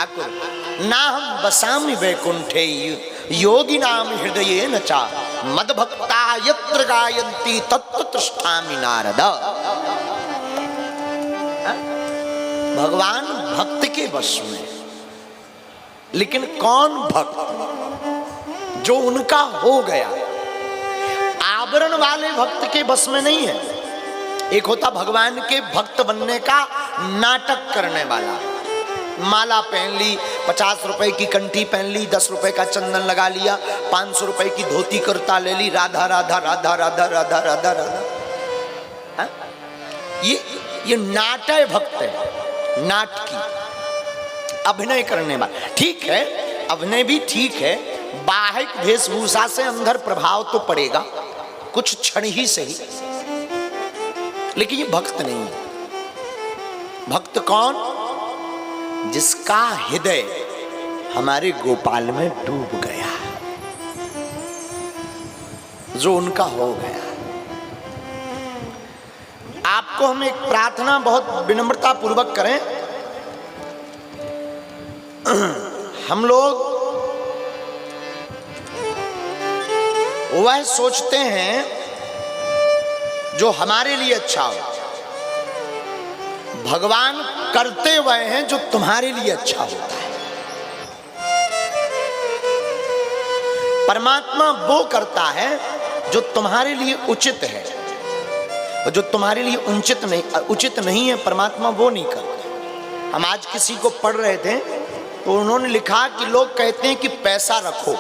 ठाकुर ना हम बसामि वैकुंठे योगी नाम हृदये न चा मद भक्ता यत्र गायन्ति तत्र तिष्ठामि नारद। भगवान भक्त के वश में, लेकिन कौन भक्त? जो उनका हो गया। आवरण वाले भक्त के बस में नहीं है। एक होता भगवान के भक्त बनने का नाटक करने वाला, माला पहन ली, 50 रुपए की कंठी पहन ली, 10 रुपए का चंदन लगा लिया, 500 रुपए की धोती कुर्ता ले ली, राधा राधा राधा राधा राधा राधा राधा। ये नाट्य भक्त है, नाटकी, अभिनय करने वाला। ठीक है, अभिनय भी ठीक है, बाह्य वेशभूषा से अंदर प्रभाव तो पड़ेगा कुछ क्षण ही सही, लेकिन ये भक्त नहीं है। भक्त कौन? जिसका हृदय हमारे गोपाल में डूब गया, जो उनका हो गया। आपको हम एक प्रार्थना बहुत विनम्रता पूर्वक करें। हम लोग वह सोचते हैं जो हमारे लिए अच्छा हो, भगवान करते वह हैं जो तुम्हारे लिए अच्छा होता है। परमात्मा वो करता है जो तुम्हारे लिए उचित है, और जो तुम्हारे लिए उचित नहीं है, परमात्मा वो नहीं करता। हम आज किसी को पढ़ रहे थे तो उन्होंने लिखा कि लोग कहते हैं कि पैसा रखो,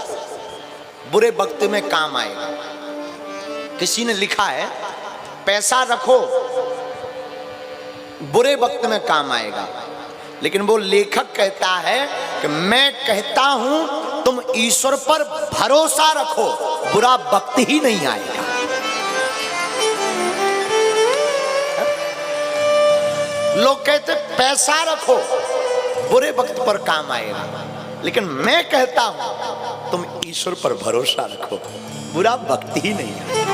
बुरे वक्त में काम आएगा। किसी ने लिखा है पैसा रखो, बुरे वक्त में काम आएगा। लेकिन वो लेखक कहता है कि मैं कहता हूं तुम ईश्वर पर भरोसा रखो, बुरा वक्त ही नहीं आएगा। लोग कहते पैसा रखो, बुरे वक्त पर काम आएगा, लेकिन मैं कहता हूं तुम ईश्वर पर भरोसा रखो, बुरा वक्त ही नहीं आएगा।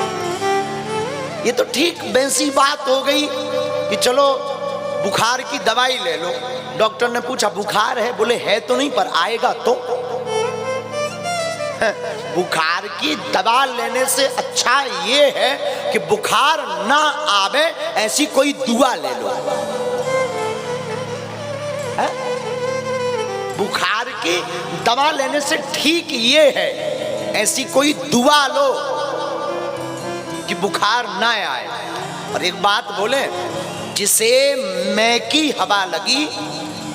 ये तो ठीक वैसी बात हो गई कि चलो बुखार की दवाई ले लो। डॉक्टर ने पूछा बुखार है, बोले है तो नहीं पर आएगा तो। बुखार की दवा लेने से अच्छा ये है कि बुखार ना आवे ऐसी कोई दुआ ले लो। बुखार की दवा लेने से ठीक ये है, ऐसी कोई दुआ लो कि बुखार ना आए। और एक बात बोले, जिसे मैं की हवा लगी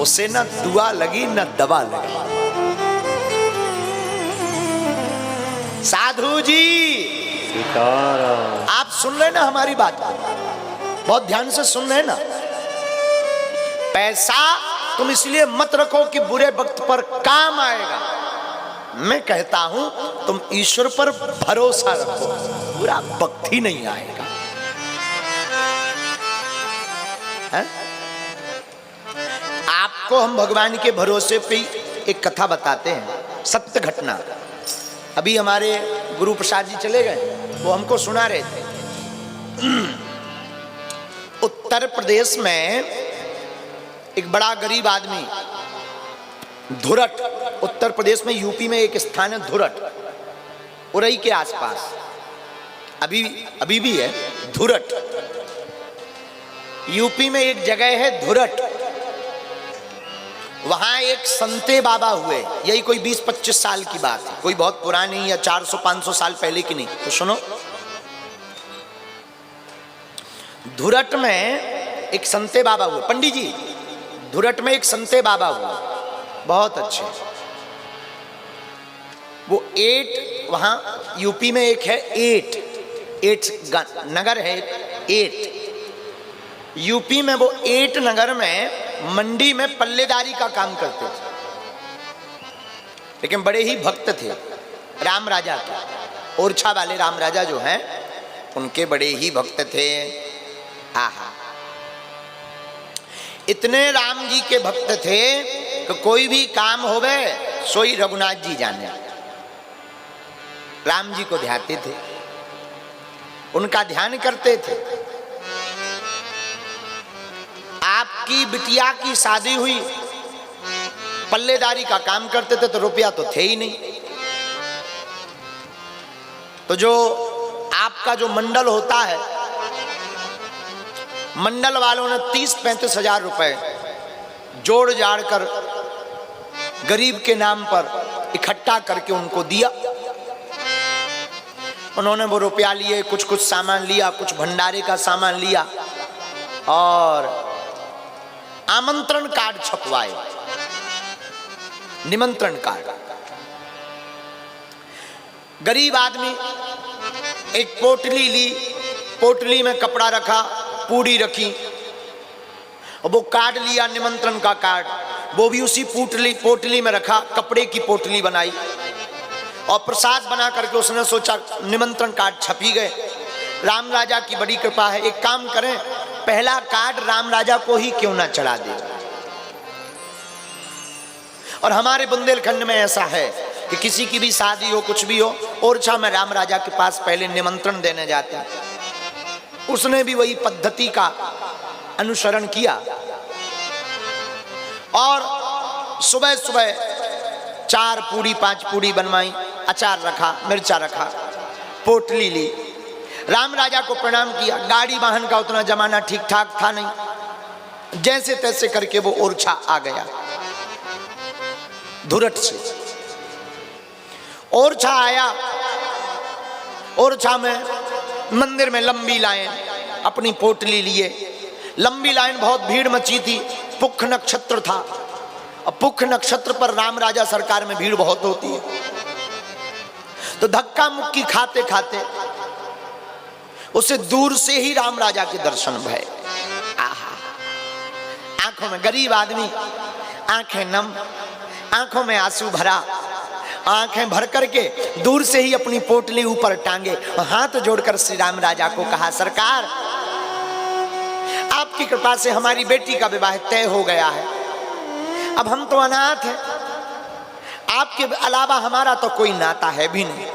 उसे ना दुआ लगी ना दवा लगी। साधु जी आप सुन रहे ना हमारी बात, बहुत ध्यान से सुन रहे ना। पैसा तुम इसलिए मत रखो कि बुरे वक्त पर काम आएगा। मैं कहता हूं तुम ईश्वर पर भरोसा रखो, बुरा वक्त ही नहीं आएगा। है? आपको हम भगवान के भरोसे पे एक कथा बताते हैं, सत्य घटना। अभी हमारे गुरु प्रसाद जी चले गए, वो हमको सुना रहे थे। उत्तर प्रदेश में एक बड़ा गरीब आदमी, धुरट, उत्तर प्रदेश में, यूपी में एक स्थान है धुरट, उरई के आसपास, अभी भी है धुरट। यूपी में एक जगह है धुरट, वहां एक संते बाबा हुए। यही कोई 20-25 साल की बात है, कोई बहुत पुरानी या 400-500 साल पहले की नहीं। तो सुनो, धुरट में एक संते बाबा हुए। पंडित जी, धुरट में एक संते बाबा हुए, बहुत अच्छे। वो एट, वहां यूपी में एक है एट नगर है, एट यूपी में। वो एट नगर में मंडी में पल्लेदारी का काम करते थे, लेकिन बड़े ही भक्त थे राम राजा के। ओरछा वाले राम राजा जो हैं उनके बड़े ही भक्त थे। आहा, इतने राम जी के भक्त थे कि कोई भी काम होवे सोई रघुनाथ जी जाने, राम जी को ध्याते थे, उनका ध्यान करते थे। आपकी बिटिया की शादी हुई, पल्लेदारी का काम करते थे तो रुपया तो थे ही नहीं। तो जो आपका जो मंडल होता है, मंडल वालों ने 30-35 हजार रुपए जोड़ जाड़ कर गरीब के नाम पर इकट्ठा करके उनको दिया। उन्होंने वो रुपया लिए, कुछ कुछ सामान लिया, कुछ भंडारे का सामान लिया और आमंत्रण कार्ड छपवाए, निमंत्रण कार्ड। गरीब आदमी एक पोटली ली, पोटली में कपड़ा रखा, पूड़ी रखी, और वो कार्ड लिया, निमंत्रण का कार्ड, वो भी उसी पोटली में रखा, कपड़े की पोटली बनाई और प्रसाद बना करके उसने सोचा निमंत्रण कार्ड छप ही गए। राम राजा की बड़ी कृपा है, एक काम करें, पहला कार्ड राम राजा को ही क्यों ना चढ़ा दे। और हमारे बुंदेलखंड में ऐसा है कि किसी की भी शादी हो, कुछ भी हो, ओरछा में राम राजा के पास पहले निमंत्रण देने जाते हैं। उसने भी वही पद्धति का अनुसरण किया और सुबह सुबह 4 पूड़ी 5 पूड़ी बनवाई, अचार रखा, मिर्चा रखा, पोटली ली, राम राजा को प्रणाम किया। गाड़ी वाहन का उतना जमाना ठीक ठाक था नहीं, जैसे तैसे करके वो ओरछा आ गया। धुरट से ओरछा आया। ओरछा में मंदिर में लंबी लाइन, अपनी पोटली लिए, लंबी लाइन, बहुत भीड़ मची थी। पुख नक्षत्र था और पुख नक्षत्र पर राम राजा सरकार में भीड़ बहुत होती है। तो धक्का मुक्की खाते खाते उसे दूर से ही राम राजा के दर्शन भय। आहा, आंखों में, गरीब आदमी, आंखें नम, आंखों में आंसू भरा, आंखें भर करके दूर से ही अपनी पोटली ऊपर टांगे, हाथ जोड़कर श्री राम राजा को कहा, सरकार आपकी कृपा से हमारी बेटी का विवाह तय हो गया है। अब हम तो अनाथ हैं, आपके अलावा हमारा तो कोई नाता है भी नहीं।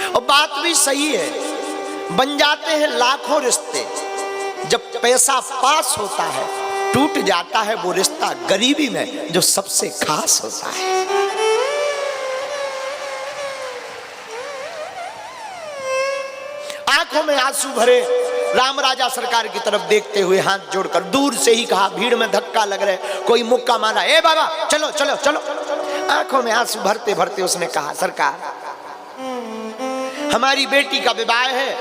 और बात भी सही है, बन जाते हैं लाखों रिश्ते, जब पैसा पास होता है टूट जाता है वो रिश्ता गरीबी में जो सबसे खास होता है। आंखों में आंसू भरे राम राजा सरकार की तरफ देखते हुए हाथ जोड़कर दूर से ही कहा, भीड़ में धक्का लग रहे, कोई मुक्का मारा, ए बाबा चलो चलो चलो। आंखों में आंसू भरते भरते उसने कहा, सरकार हमारी बेटी का विवाह है,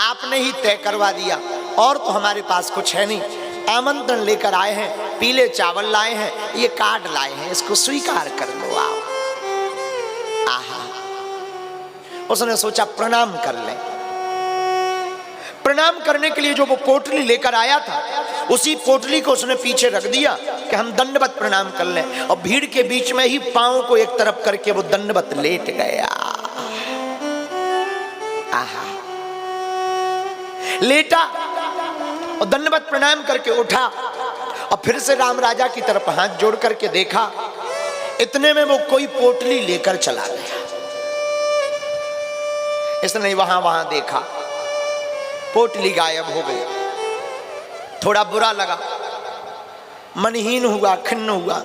आपने ही तय करवा दिया, और तो हमारे पास कुछ है नहीं। आमंत्रण लेकर आए हैं, पीले चावल लाए हैं, ये कार्ड लाए हैं, इसको स्वीकार कर लो। आओ। आहा, उसने सोचा प्रणाम कर ले। प्रणाम करने के लिए जो वो पोटली लेकर आया था, उसी पोटली को उसने पीछे रख दिया कि हम दंडवत प्रणाम कर लें, और भीड़ के बीच में ही पांव को एक तरफ करके वो दंडवत लेट गया। आहा, लेटा और दंडवत प्रणाम करके उठा और फिर से राम राजा की तरफ हाथ जोड़ करके देखा। इतने में वो कोई पोटली लेकर चला गया। इसने वहां देखा, पोटली गायब हो गई। थोड़ा बुरा लगा, मनहीन हुआ, खिन्न हुआ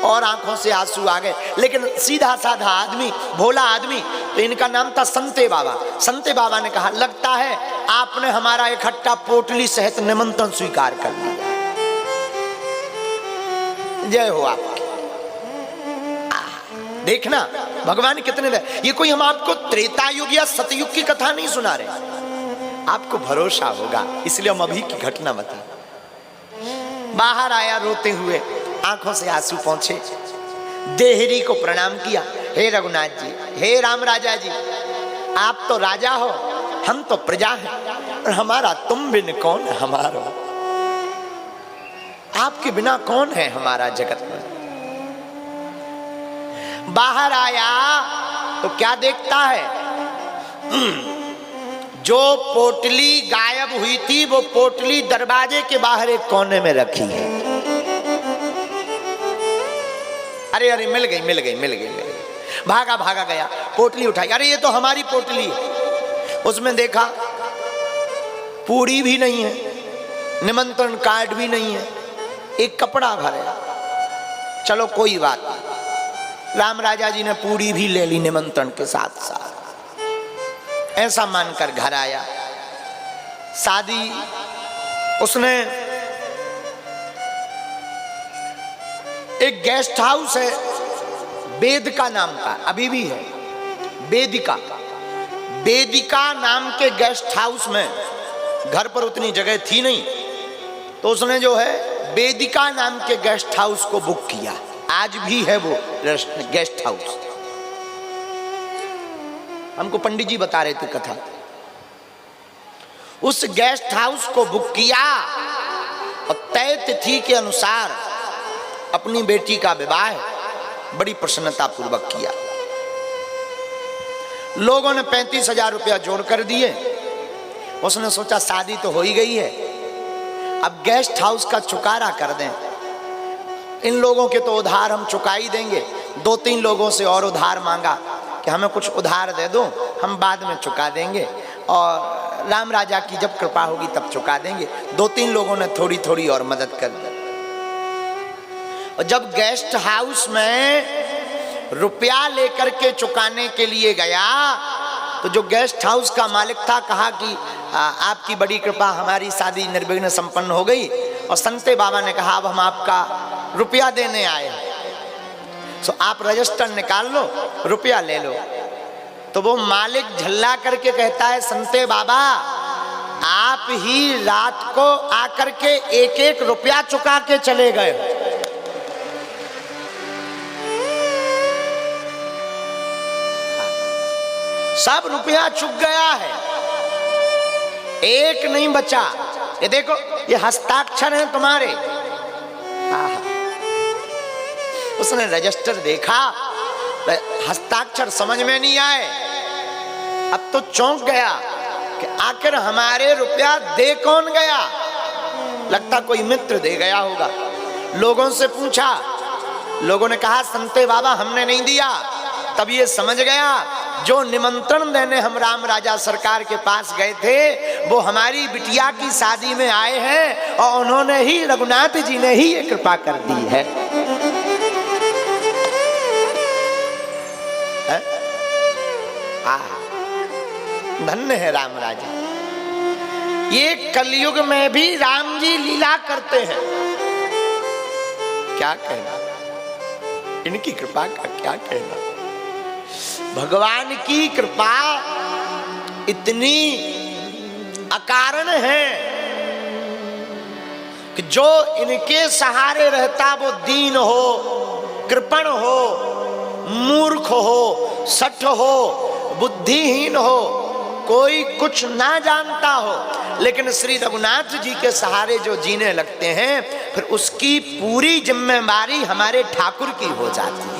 और आंखों से आंसू आ गए। लेकिन सीधा साधा आदमी, भोला आदमी, तो इनका नाम था संते बाबा। संते बाबा ने कहा, लगता है आपने हमारा इकट्ठा पोटली सहित निमंत्रण स्वीकार कर लिया। जय हो आपकी। देखना भगवान कितने दे। ये कोई हम आपको त्रेता युग या सतयुग की कथा नहीं सुना रहे, आपको भरोसा होगा इसलिए हम अभी की घटना बता। बाहर आया रोते हुए, आंखों से आंसू पहुंचे, देहरी को प्रणाम किया, हे रघुनाथ जी, हे राम राजा जी, आप तो राजा हो, हम तो प्रजा हैं, और हमारा तुम बिन कौन हमारा, आपके बिना कौन है हमारा जगत में। बाहर आया तो क्या देखता है, जो पोटली गायब हुई थी वो पोटली दरवाजे के बाहर एक कोने में रखी है। अरे अरे मिल गई मिल गई मिल गई मिल गई, भागा भागा गया, पोटली उठाई, अरे ये तो हमारी पोटली है। उसमें देखा पूड़ी भी नहीं है, निमंत्रण कार्ड भी नहीं है, एक कपड़ा भरे, चलो कोई बात नहीं। राम राजा जी ने पूरी भी ले ली निमंत्रण के साथ साथ, ऐसा मानकर घर आया। शादी उसने एक गेस्ट हाउस है वेदिका नाम का, अभी भी है वेदिका, वेदिका नाम के गेस्ट हाउस में, घर पर उतनी जगह थी नहीं तो उसने जो है वेदिका नाम के गेस्ट हाउस को बुक किया। आज भी है वो गेस्ट हाउस, हमको पंडित जी बता रहे थे कथा। उस गेस्ट हाउस को बुक किया और तय तिथि के अनुसार अपनी बेटी का विवाह बड़ी प्रसन्नता पूर्वक किया। लोगों ने 35,000 रुपया जोड़ कर दिए। उसने सोचा शादी तो हो ही गई है, अब गेस्ट हाउस का चुकारा कर दें। इन लोगों के तो उधार हम चुका ही देंगे। 2-3 लोगों से और उधार मांगा कि हमें कुछ उधार दे दो, हम बाद में चुका देंगे और राम राजा की जब कृपा होगी तब चुका देंगे। 2-3 लोगों ने थोड़ी थोड़ी और मदद कर दी। और जब गेस्ट हाउस में रुपया लेकर के चुकाने के लिए गया तो जो गेस्ट हाउस का मालिक था कहा कि आपकी बड़ी कृपा, हमारी शादी निर्विघ्न संपन्न हो गई। और संते बाबा ने कहा अब हम आपका रुपया देने आए हैं, सो आप रजिस्टर निकाल लो, रुपया ले लो। तो वो मालिक झल्ला करके कहता है संते बाबा आप ही रात को आकर के 1-1 रुपया चुका के चले गए। सब रुपया चुक गया है, एक नहीं बचा। ये देखो ये हस्ताक्षर हैं तुम्हारे। उसने रजिस्टर देखा, हस्ताक्षर समझ में नहीं आए। अब तो चौंक गया कि आखिर हमारे रुपया दे कौन गया। लगता कोई मित्र दे गया होगा। लोगों से पूछा, लोगों ने कहा संते बाबा हमने नहीं दिया। तब ये समझ गया जो निमंत्रण देने हम राम राजा सरकार के पास गए थे वो हमारी बिटिया की शादी में आए हैं और उन्होंने ही, रघुनाथ जी ने ही ये कृपा कर दी है। धन्य है राम राजा। ये कलयुग में भी राम जी लीला करते हैं। क्या कहना, इनकी कृपा का क्या कहना। भगवान की कृपा इतनी अकारण है कि जो इनके सहारे रहता वो दीन हो, कृपण हो, मूर्ख हो, सठ हो, बुद्धिहीन हो, कोई कुछ ना जानता हो, लेकिन श्री रघुनाथ जी के सहारे जो जीने लगते हैं फिर उसकी पूरी जिम्मेदारी हमारे ठाकुर की हो जाती है।